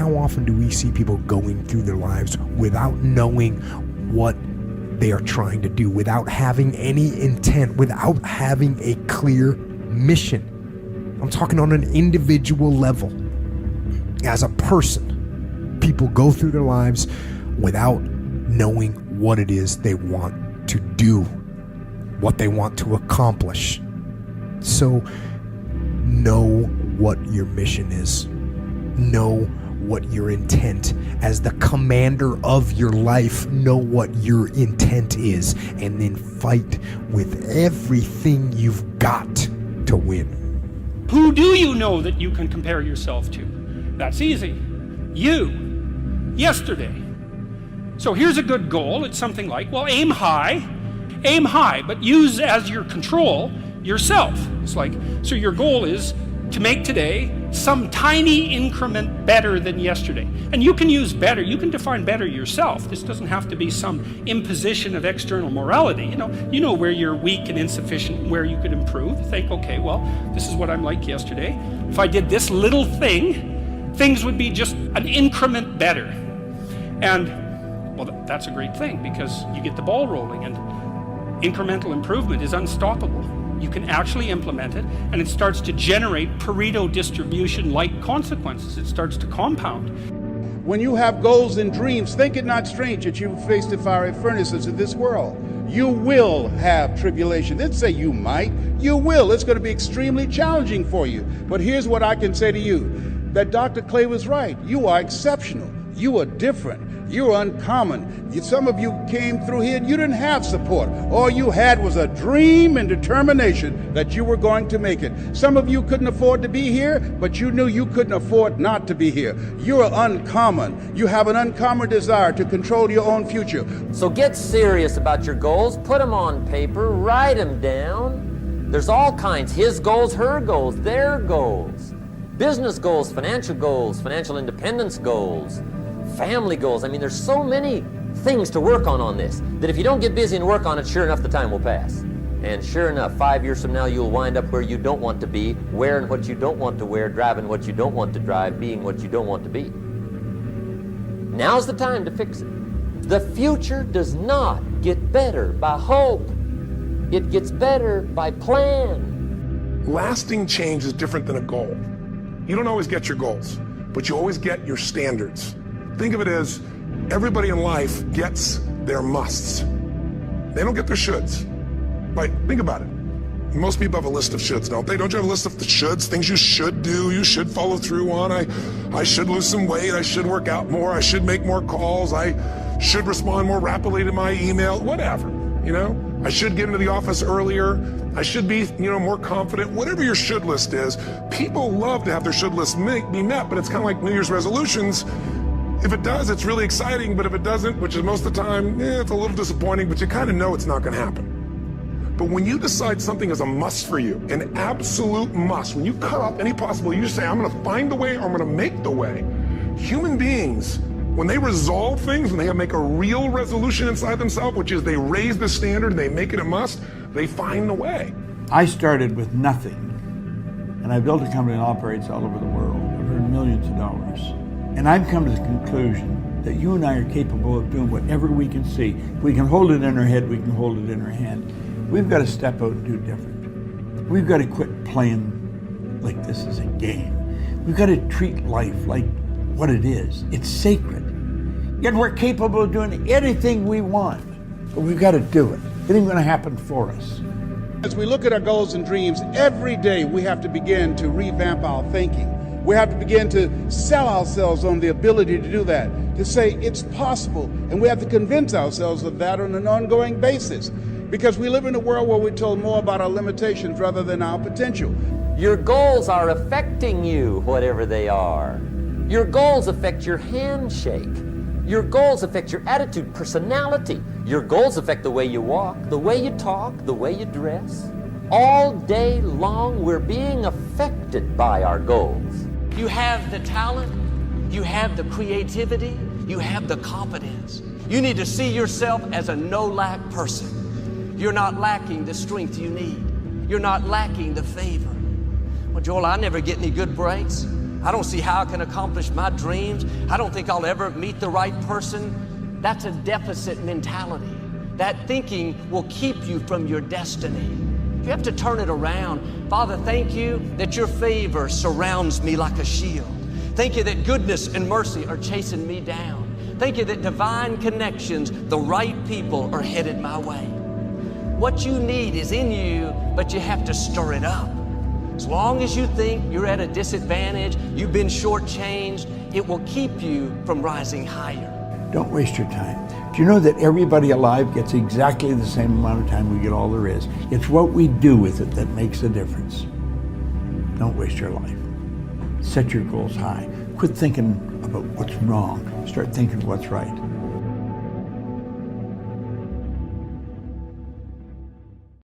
how often do we see people going through their lives without knowing what they are trying to do, without having any intent, without having a clear mission? I'm talking on an individual level. As a person, people go through their lives without knowing what it is they want to do, what they want to accomplish. So know what your mission is. Know what your intent, as the commander of your life, know what your intent is, and then fight with everything you've got to win. Who do you know that you can compare yourself to? That's easy. You. Yesterday. So here's a good goal. It's something like, well, aim high, but use as your control yourself. It's like, so your goal is to make today some tiny increment better than yesterday. And you can use better, you can define better yourself. This doesn't have to be some imposition of external morality. You know where you're weak and insufficient, where you could improve. Think, okay, well, this is what I'm like yesterday. If I did this little thing, things would be just an increment better. And, well, that's a great thing, because you get the ball rolling, and incremental improvement is unstoppable. You can actually implement it, and it starts to generate Pareto distribution-like consequences. It starts to compound. When you have goals and dreams, think it not strange that you face the fiery furnaces of this world. You will have tribulation. Didn't say you might. You will. It's going to be extremely challenging for you. But here's what I can say to you, that Dr. Clay was right. You are exceptional. You are different. You're uncommon. Some of you came through here and you didn't have support. All you had was a dream and determination that you were going to make it. Some of you couldn't afford to be here, but you knew you couldn't afford not to be here. You're uncommon. You have an uncommon desire to control your own future. So get serious about your goals. Put them on paper. Write them down. There's all kinds. His goals, her goals, their goals. Business goals, financial independence goals. Family goals. I mean, there's so many things to work on this, that if you don't get busy and work on it, sure enough, the time will pass. And sure enough, 5 years from now, you'll wind up where you don't want to be, wearing what you don't want to wear, driving what you don't want to drive, being what you don't want to be. Now's the time to fix it. The future does not get better by hope. It gets better by plan. Lasting change is different than a goal. You don't always get your goals, but you always get your standards. Think of it as everybody in life gets their musts. They don't get their shoulds. Right? Think about it. Most people have a list of shoulds, don't they? Don't you have a list of the shoulds, things you should do, you should follow through on? I should lose some weight, I should work out more, I should make more calls, I should respond more rapidly to my email, whatever, I should get into the office earlier, I should be, more confident. Whatever your should list is, people love to have their should list be met, but it's kind of like New Year's resolutions. If it does, it's really exciting, but if it doesn't, which is most of the time, it's a little disappointing, but you kind of know it's not going to happen. But when you decide something is a must for you, an absolute must, when you cut off any possible, you just say, I'm going to find the way, or I'm going to make the way. Human beings, when they resolve things, when they make a real resolution inside themselves, which is they raise the standard and they make it a must, they find the way. I started with nothing, and I built a company that operates all over the world. I've earned millions of dollars. And I've come to the conclusion that you and I are capable of doing whatever we can see. If we can hold it in our head, we can hold it in our hand. We've got to step out and do different. We've got to quit playing like this is a game. We've got to treat life like what it is. It's sacred. Yet we're capable of doing anything we want, but we've got to do it. It ain't going to happen for us. As we look at our goals and dreams, every day we have to begin to revamp our thinking. We have to begin to sell ourselves on the ability to do that, to say it's possible, and we have to convince ourselves of that on an ongoing basis, because we live in a world where we're told more about our limitations rather than our potential. Your goals are affecting you, whatever they are. Your goals affect your handshake. Your goals affect your attitude, personality. Your goals affect the way you walk, the way you talk, the way you dress. All day long, we're being affected by our goals. You have the talent, you have the creativity, you have the competence. You need to see yourself as a no-lack person. You're not lacking the strength you need. You're not lacking the favor. Well, Joel, I never get any good breaks. I don't see how I can accomplish my dreams. I don't think I'll ever meet the right person. That's a deficit mentality. That thinking will keep you from your destiny. You have to turn it around. Father, thank you that your favor surrounds me like a shield. Thank you that goodness and mercy are chasing me down. Thank you that divine connections, the right people, are headed my way. What you need is in you, but you have to stir it up. As long as you think you're at a disadvantage, you've been shortchanged, it will keep you from rising higher. Don't waste your time. Do you know that everybody alive gets exactly the same amount of time we get all there is? It's what we do with it that makes the difference. Don't waste your life. Set your goals high. Quit thinking about what's wrong. Start thinking what's right.